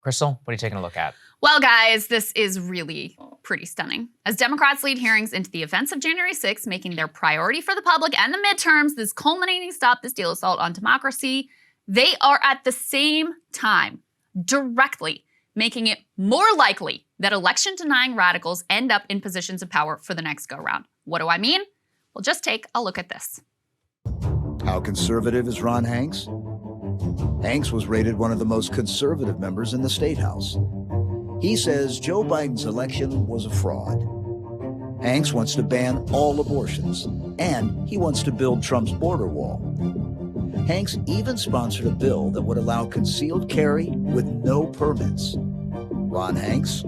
Krystal, what are you taking a look at? Well, guys, this is really pretty stunning. As Democrats lead hearings into the events of January 6th, making their priority for the public and the midterms this culminating Stop This Deal assault on democracy, they are at the same time directly making it more likely that election-denying radicals end up in positions of power for the next go-round. What do I mean? Well, just take a look at this. How conservative is Ron Hanks? Hanks was rated one of the most conservative members in the State House. He says Joe Biden's election was a fraud. Hanks wants to ban all abortions, and he wants to build Trump's border wall. Hanks even sponsored a bill that would allow concealed carry with no permits. Ron Hanks,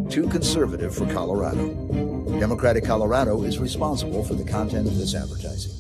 too conservative for Colorado. Democratic Colorado is responsible for the content of this advertising.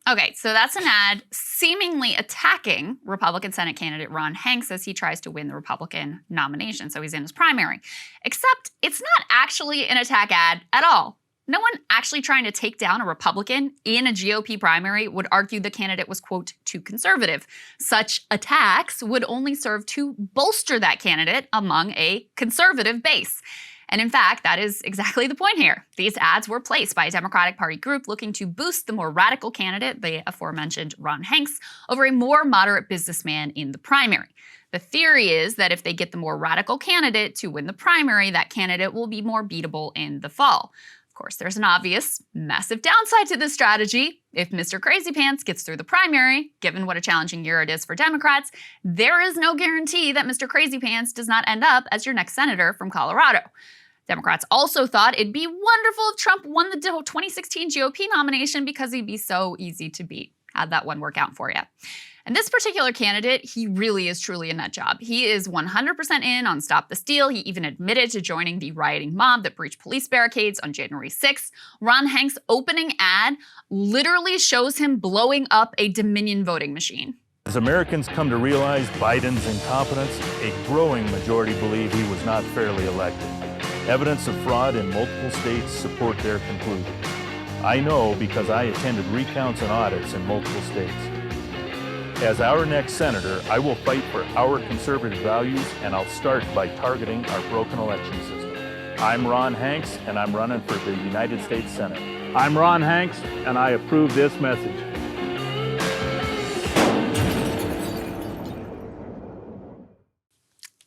Okay, so that's an ad seemingly attacking Republican Senate candidate Ron Hanks as he tries to win the Republican nomination. So he's in his primary. Except it's not actually an attack ad at all. No one actually trying to take down a Republican in a GOP primary would argue the candidate was, quote, too conservative. Such attacks would only serve to bolster that candidate among a conservative base. And in fact, that is exactly the point here. These ads were placed by a Democratic Party group looking to boost the more radical candidate, the aforementioned Ron Hanks, over a more moderate businessman in the primary. The theory is that if they get the more radical candidate to win the primary, that candidate will be more beatable in the fall. Of course, there's an obvious, massive downside to this strategy. If Mr. Crazy Pants gets through the primary, given what a challenging year it is for Democrats, there is no guarantee that Mr. Crazy Pants does not end up as your next senator from Colorado. Democrats also thought it'd be wonderful if Trump won the 2016 GOP nomination because he'd be so easy to beat. How'd that one work out for you? And this particular candidate, he really is truly a nut job. He is 100% in on Stop the Steal. He even admitted to joining the rioting mob that breached police barricades on January 6th. Ron Hanks' opening ad literally shows him blowing up a Dominion voting machine. As Americans come to realize Biden's incompetence, a growing majority believe he was not fairly elected. Evidence of fraud in multiple states support their conclusion. I know because I attended recounts and audits in multiple states. As our next senator, I will fight for our conservative values, and I'll start by targeting our broken election system. I'm Ron Hanks, and I'm running for the United States Senate. I'm Ron Hanks, and I approve this message.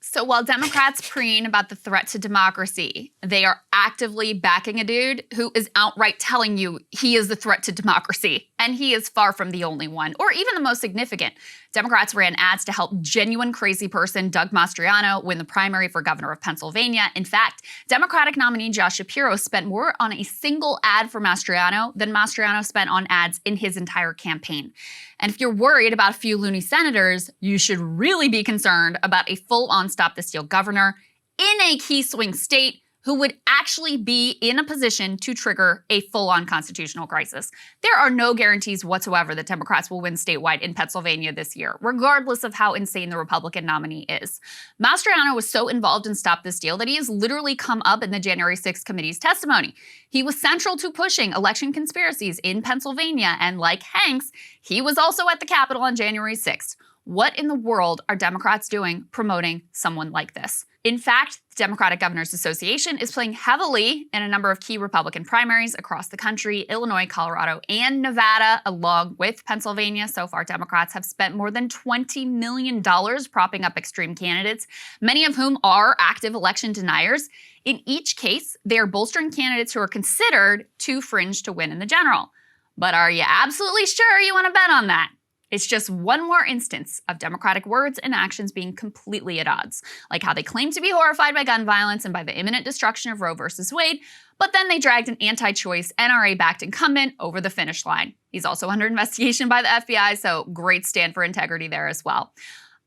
So while Democrats preen about the threat to democracy, they are actively backing a dude who is outright telling you he is the threat to democracy. And he is far from the only one, or even the most significant. Democrats ran ads to help genuine crazy person Doug Mastriano win the primary for governor of Pennsylvania. In fact, Democratic nominee Josh Shapiro spent more on a single ad for Mastriano than Mastriano spent on ads in his entire campaign. And if you're worried about a few loony senators, you should really be concerned about a full-on Stop the Steal governor in a key swing state who would actually be in a position to trigger a full-on constitutional crisis. There are no guarantees whatsoever that Democrats will win statewide in Pennsylvania this year, regardless of how insane the Republican nominee is. Mastriano was so involved in Stop This Deal that he has literally come up in the January 6th committee's testimony. He was central to pushing election conspiracies in Pennsylvania, and like Hanks, he was also at the Capitol on January 6th. What in the world are Democrats doing promoting someone like this? In fact, the Democratic Governors Association is playing heavily in a number of key Republican primaries across the country, Illinois, Colorado, and Nevada, along with Pennsylvania. So far, Democrats have spent more than $20 million propping up extreme candidates, many of whom are active election deniers. In each case, they are bolstering candidates who are considered too fringe to win in the general. But are you absolutely sure you want to bet on that? It's just one more instance of Democratic words and actions being completely at odds, like how they claim to be horrified by gun violence and by the imminent destruction of Roe versus Wade, but then they dragged an anti-choice, NRA-backed incumbent over the finish line. He's also under investigation by the FBI, so great stand for integrity there as well.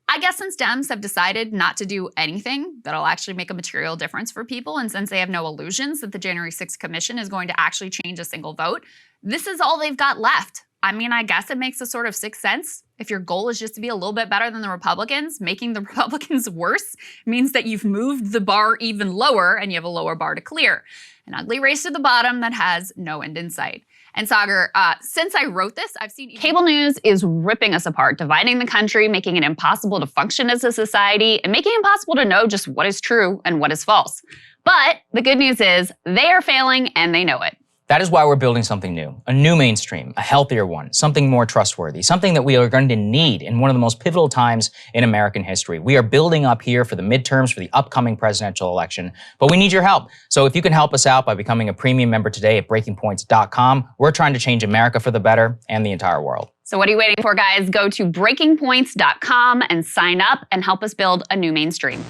I guess since Dems have decided not to do anything that'll actually make a material difference for people, and since they have no illusions that the January 6th Commission is going to actually change a single vote, this is all they've got left. I mean, I guess it makes a sort of sixth sense. If your goal is just to be a little bit better than the Republicans, making the Republicans worse means that you've moved the bar even lower and you have a lower bar to clear. An ugly race to the bottom that has no end in sight. And Sagar, since I wrote this, I've seen cable news is ripping us apart, dividing the country, making it impossible to function as a society, and making it impossible to know just what is true and what is false. But the good news is they are failing and they know it. That is why we're building something new, a new mainstream, a healthier one, something more trustworthy, something that we are going to need in one of the most pivotal times in American history. We are building up here for the midterms, for the upcoming presidential election, but we need your help. So if you can help us out by becoming a premium member today at breakingpoints.com, we're trying to change America for the better and the entire world. So what are you waiting for, guys? Go to breakingpoints.com and sign up and help us build a new mainstream.